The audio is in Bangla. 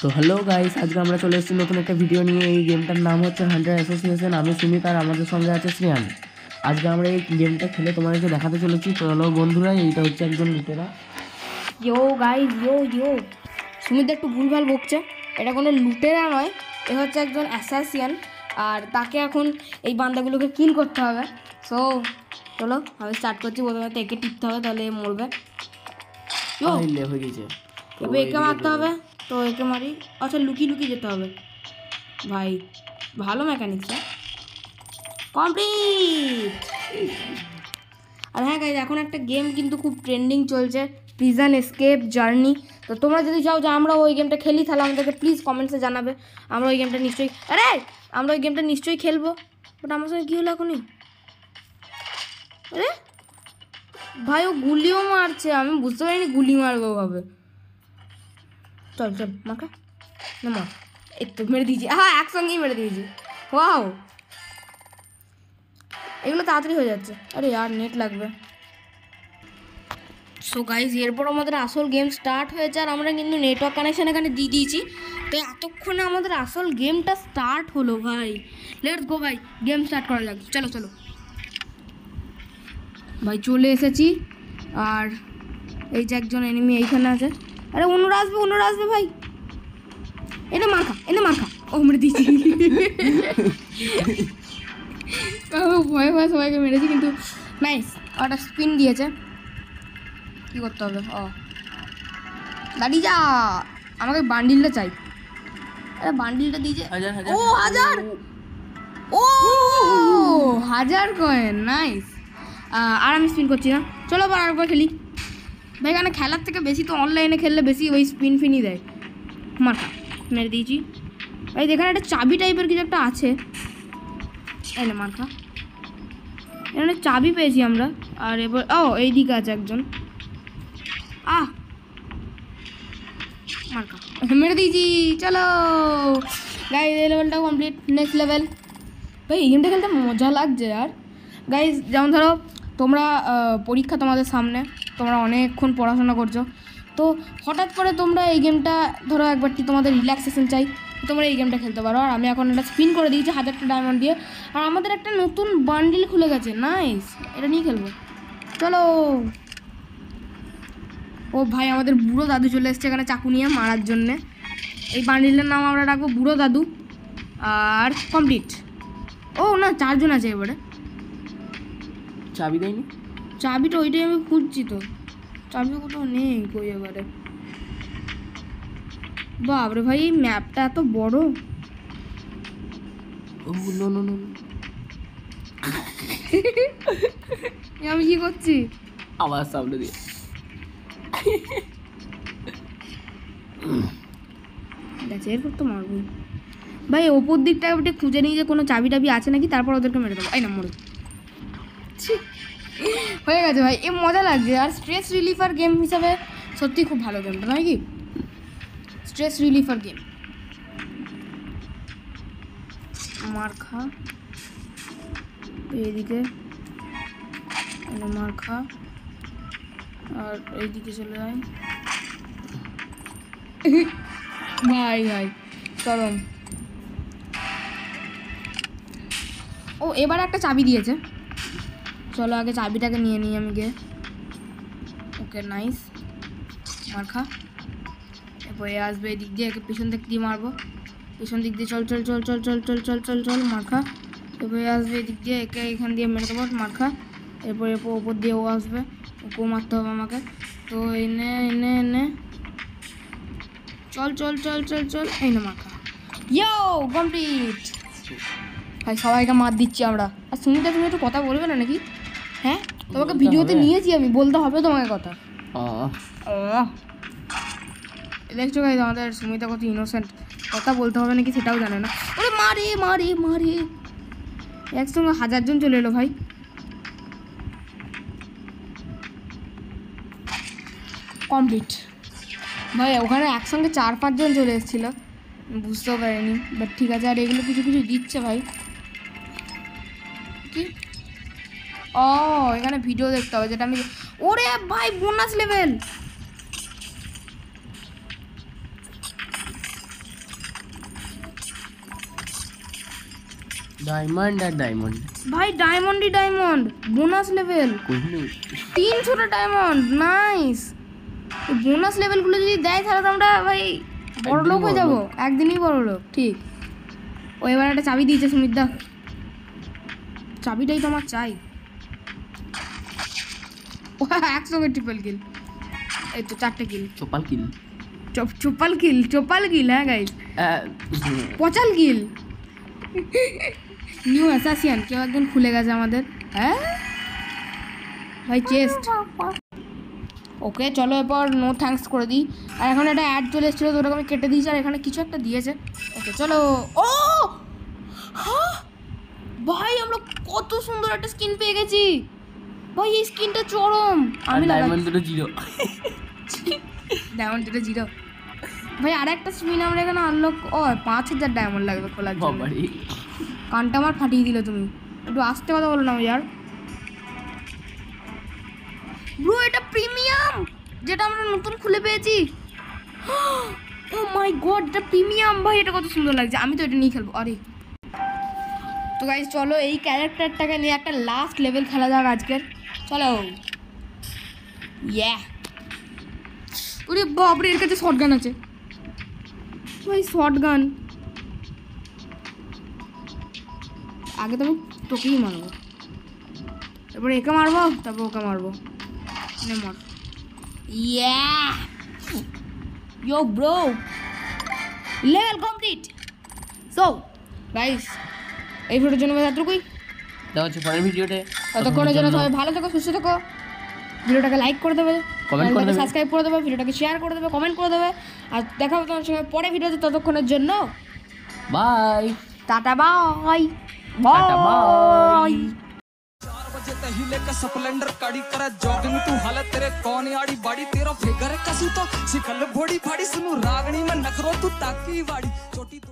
তো হ্যালো গাইস, আজকে আমরা চলে এসেছি নতুন একটা ভিডিও নিয়ে। এই গেমটার নাম হচ্ছে হান্টার অ্যাসোসিয়েশন। আমি সুমিত আর আমাদের সঙ্গে আছে শ্রেয়ান। আজকে আমরা এই গেমটা খেলে তোমাদেরকে দেখাতে চলেছি। তো হ্যালো বন্ধুরা, এইটা হচ্ছে একজন লুটেরা। ইয়ো গাইজ, ইয়ো সুমিত একটু ভুলভাল বকছে। এটা কোনো লুটেরা নয়, এ হচ্ছে একজন অ্যাসাসিয়ান। আর তাকে এখন এই বান্দাগুলোকে কিল করতে হবে। সো চলো আমি স্টার্ট করছি। প্রথমে তো একে টিপতে হবে, তাহলে মরবে। হয়ে গেছে, এবার একে মারতে হবে। তো একে মারি। আচ্ছা, লুকিয়ে যেতে হবে। ভাই ভালো মেকানিক্স কমপ্লিট। আর হ্যাঁ গাইজ, এখন একটা গেম কিন্তু খুব ট্রেন্ডিং চলছে, প্রিজন এসকেপ জার্নি। তো তোমরা যদি চাও যে আমরা ওই গেমটা খেলি, তাহলে আমাদেরকে প্লিজ কমেন্টসে জানাবে। আমরা ওই গেমটা নিশ্চয়ই খেলবো। বাট আমার সঙ্গে কী হলো এখনই? আরে ভাই, ও গুলিও মারছে, আমি বুঝতে পারিনি গুলি মারবো ভাবে। চল মাকা না মার। এই তো মেরে দিয়েছি। হ্যাঁ, একসঙ্গেই মেরে দিয়েছি। ওয়াও, এগুলো তাড়াতাড়ি হয়ে যাচ্ছে। আরে আর নেট লাগবে। সো গাইজ, এরপর আমাদের আসল গেম স্টার্ট হয়েছে। আর আমরা কিন্তু নেটওয়ার্ক কানেকশান এখানে দিয়ে দিয়েছি। তো এতক্ষণে আমাদের আসল গেমটা স্টার্ট হলো ভাই। লেটস গো ভাই, গেম স্টার্ট করা যাক। চলো ভাই, চলে এসেছি। আর এই যে একজন এনিমি এইখানে আছে। আরে অন্যরা আসবে ভাই। এনে মার্কা ও মেরে দিয়েছি। ভয়ে সবাইকে মেরেছি, কিন্তু নাইস। ওটা স্পিন দিয়েছে। কী করতে হবে? দাঁড়িয়ে যা, আমাকে বান্ডিলটা চাই। আরে বান্ডিলটা দিয়েছে। ও 1000 কয়েন, নাইস। আর আমি স্পিন করছি না। চলো আবার আরেকবার খেলি ভাই। এখানে খেলার থেকে বেশি তো অনলাইনে খেললে বেশি ওই স্পিনই দেয়। মার্কা মেরে দিয়েছি ভাই। এখানে একটা চাবি টাইপের কিছু একটা আছে। এই না মার্কা, এখানে চাবি পেয়েছি আমরা। আর এবার এইদিকে আছে একজন। মার্কা মেরে দিয়েছি। চলো গাইজ, এই লেভেলটাও কমপ্লিট। Next level. ভাই এই গেমটা খেলতে মজা লাগছে। আর গাইজ, যেমন ধরো তোমরা পরীক্ষা তোমাদের সামনে, তোমরা অনেকক্ষণ পড়াশোনা করছো, তো হঠাৎ করে তোমরা এই গেমটা ধরো একবারটি তোমাদের রিল্যাক্সেশন চাই, তোমরা এই গেমটা খেলতে পারো। আর আমি এখন একটা স্পিন করে দিয়েছি 1000টা ডায়মন্ড দিয়ে। আর আমাদের একটা নতুন বান্ডিল খুলে গেছে, নাইস। এটা নিয়ে খেলবো। চলো। ও ভাই, আমাদের বুড়ো দাদু চলে এসছে এখানে চাকু নিয়ে মারার জন্যে। এই বান্ডিলটার নাম আমরা রাখবো বুড়ো দাদু। আর কমপ্লিট। ও না, 4 জন আছে এবারে। চাবি দেয়নি? চাবিটা ওইটাই আমি খুঁজছি, তো চাবি কোথাও নেই কই এবারে। বাপরে ভাই, এই ম্যাপটা এত বড়। আমি কি করছি? আবার সামনে দিয়ে এরপর তো মারবো ভাই। ওপর দিকটা ওটা খুঁজে নিই যে কোনো চাবি টাবি আছে নাকি, তারপর ওদেরকে মেরে দেবো। এই না, মরে হয়ে গেছে ভাই। এ মজা লাগছে। আর স্ট্রেস রিলিফার গেম হিসাবে সত্যি খুব ভালো গেমটা, নয় কি? স্ট্রেস রিলিফার গেম। মার খা এইদিকে, মার খা। আর এইদিকে চলে যায় ভাই চরম। ও এবার একটা চাবি দিয়েছে। চলো আগে চাবিটাকে নিয়ে নিই আমি গিয়ে। ওকে, নাইস। মার খা। এরপর এ আসবে এদিক দিয়ে, একে পিছন দিক দিয়ে মারবো। পিছন দিক দিয়ে চল মার খা। এরপর এ আসবে এদিক দিয়ে, একে এখান দিয়ে মেরে দেবো। মার খা। এরপর ওপর দিয়ে ও আসবে, ওকেও মারতে হবে আমাকে। তো এনে চল। এই না মার খা। ইয়ো কমপ্লিট ভাই। সবাইকে মার দিচ্ছি আমরা। আর সুমিতা, তুমি একটু কথা বলবে না নাকি? হ্যাঁ, তোমাকে ভিডিওতে নিয়েছি আমি, বলতে হবে তোমাকে কথা। দেখছো গাইজ, আমাদের সুমিতা কত ইনোসেন্ট, কথা বলতে হবে নাকি সেটাও জানে না। ওরে মারে একসঙ্গে 1000 জন চলে এলো ভাই। কমপ্লিট ভাই। ওখানে একসঙ্গে 4-5 জন চলে এসেছিলো, বুঝতেও পারিনি। বাট ঠিক আছে। আর এগুলো কিছু দিচ্ছে ভাই। কি? এখানে ভিডিও দেখতে হবে, যেটা আমি। ওরে ভাই, বোনাস লেভেল। ডায়মন্ড আর ডায়মন্ড ভাই ডায়মন্ডই ডায়মন্ড, বোনাস লেভেল কইলো 300টা ডায়মন্ড, নাইস। বোনাস লেভেলগুলো যদি দেয় তাহলে তো আমরা ভাই বড় লোক হয়ে যাবো, একদিনই বড় লোক। ঠিক, ও এবার একটা চাবি দিয়েছে সুমিতদা, চাবিটাই তো আমার চাই। ও 100 ট্রিপল কিল, এই তো 4টে কিল, চোপাল কিল চোপাল কিল, চোপাল কিল, হ্যাঁ গাইস, পচাল কিল। নিউ অ্যাসাসিয়ান কেউ একজন খুলে গেছে আমাদের, হ্যাঁ ভাই চেস্ট। ওকে চলো এরপর নো থ্যাঙ্কস করে দিই। আর এখন একটা অ্যাড চলে এসেছিলো তো ওটাকে আমি কেটে দিয়েছি, আর এখানে কিছু একটা দিয়েছে। ওকে চলো। ও হ্যাঁ ভাই আমরা কত সুন্দর একটা স্কিন পেয়ে গেছি ভাই, এই স্কিনটা চরম। আমি ডায়মন্ড দুটো জিরো, ডায়মন্ড যেটা 0 ভাই। আর একটা স্পিন আমরা এখানে আনলক, ও 5000 ডায়মন্ড লাগবে খোলার জন্য। বাবারে কানটা আমার ফাটিয়ে দিলে তুমি, একটু আস্তে কথা বলো না ইয়ার। ব্রো এটা প্রিমিয়াম, যেটা আমরা নতুন খুলে পেয়েছি। ও মাই গড এটা প্রিমিয়াম ভাই, এটা কত সুন্দর লাগছে, আমি তো এটা নিয়ে খেলবো। আরে তো গাইস চলো এই ক্যারেক্টারটাকে নিয়ে একটা লাস্ট লেভেল খেলা যাক আজকের, চলো। ইয়া ওরে বাপরে, এর কাছে শর্টগান আছে ভাই, শর্টগান। আগে তো আমি তোকেই মারবো, তারপরে একে মারবো, তারপর ওকে মারবো, নে মার। Yeah yo bro, level complete. So guys এই ভিডিওর জন্য এতটুকুই, দেখা হচ্ছে পরের ভিডিওতে। ততক্ষণের জন্য সবাই ভালো থেকো, সুস্থ থেকো। ভিডিওটাকে লাইক করে দেবে, কমেন্ট করে দেবে, সাবস্ক্রাইব করে দেবে, ভিডিওটাকে শেয়ার করে দেবে, কমেন্ট করে দেবে। আর দেখা হবে তোমার সঙ্গে পরে ভিডিওতে, ততক্ষণের জন্য bye tata bye tata bye. Bye. 4 बजे तहिले का स्प्लेंडर काड़ी करा जॉगिंग तू हालत तेरे कौन आड़ी बाड़ी तेरा फिगर कसू तो सिकल भोड़ी फाड़ी सुनु रागणी में नखरो तू ताकी वाड़ी छोटी तो